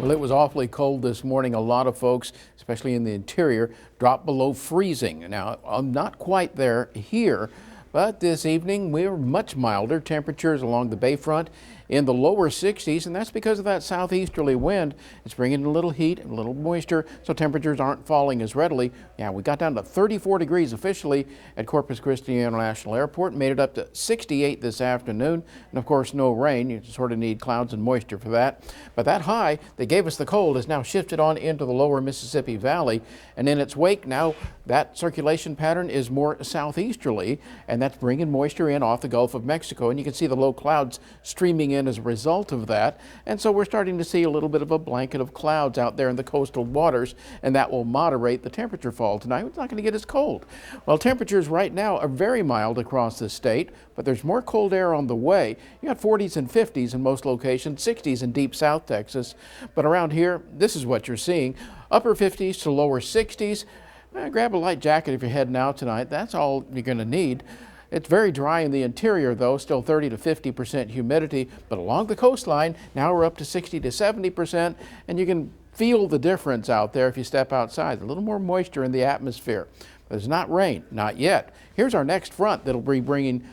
Well, it was awfully cold this morning. A lot of folks, especially in the interior, dropped below freezing. Now, I'm not quite there here, but this evening we're much milder. Temperatures along the bayfront in the lower 60s, and that's because of that southeasterly wind. It's bringing a little heat and a little moisture, so temperatures aren't falling as readily. Yeah, we got down to 34 degrees officially at Corpus Christi International Airport, made it up to 68 this afternoon, and of course no rain. You sort of need clouds and moisture for that. But that high that gave us the cold has now shifted on into the lower Mississippi Valley, and in its wake now that circulation pattern is more southeasterly, and that's bringing moisture in off the Gulf of Mexico, and you can see the low clouds streaming in as a result of that. And so we're starting to see a little bit of a blanket of clouds out there in the coastal waters, and that will moderate the temperature fall tonight. It's not going to get as cold. Well, temperatures right now are very mild across the state, but there's more cold air on the way. You got 40s and 50s in most locations, 60s in deep South Texas. But around here, this is what you're seeing. Upper 50s to lower 60s. Grab a light jacket if you're heading out tonight. That's all you're going to need. It's very dry in the interior, though, still 30 to 50% humidity. But along the coastline, now we're up to 60 to 70%, and you can feel the difference out there if you step outside. A little more moisture in the atmosphere. But it's not rain, not yet. Here's our next front that'll be bringing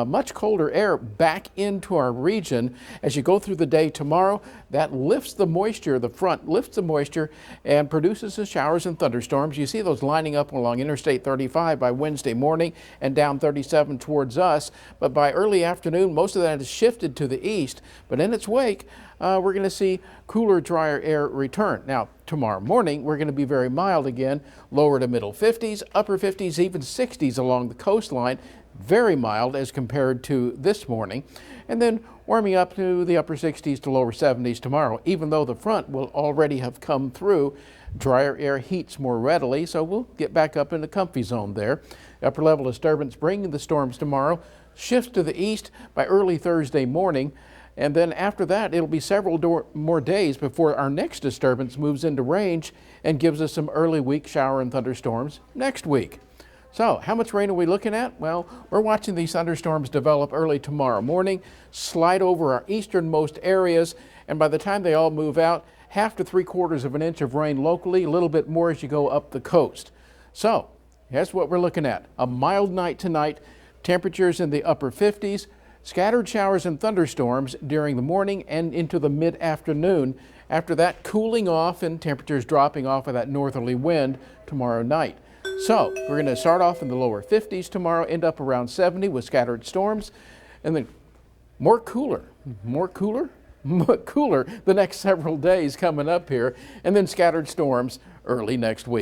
much colder air back into our region. As you go through the day tomorrow, that lifts the moisture, the front lifts the moisture and produces the showers and thunderstorms. You see those lining up along Interstate 35 by Wednesday morning and down 37 towards us. But by early afternoon, most of that has shifted to the east. But in its wake, we're going to see cooler, drier air return. Now, tomorrow morning, we're going to be very mild again, lower to middle 50s, upper 50s, even 60s along the coastline. Very mild as compared to this morning, and then warming up to the upper 60s to lower 70s tomorrow, even though the front will already have come through. Drier air heats more readily, so we'll get back up in the comfy zone there. Upper level disturbance bringing the storms tomorrow shifts to the east by early Thursday morning, and then after that it'll be several more days before our next disturbance moves into range and gives us some early week shower and thunderstorms next week. So how much rain are we looking at? Well, we're watching these thunderstorms develop early tomorrow morning, slide over our easternmost areas, and by the time they all move out, 1/2 to 3/4 of an inch of rain locally, a little bit more as you go up the coast. So here's what we're looking at. A mild night tonight, temperatures in the upper 50s, scattered showers and thunderstorms during the morning and into the mid-afternoon. After that, cooling off and temperatures dropping off of that northerly wind tomorrow night. So we're going to start off in the lower 50s tomorrow, end up around 70 with scattered storms, and then more cooler the next several days coming up here, and then scattered storms early next week.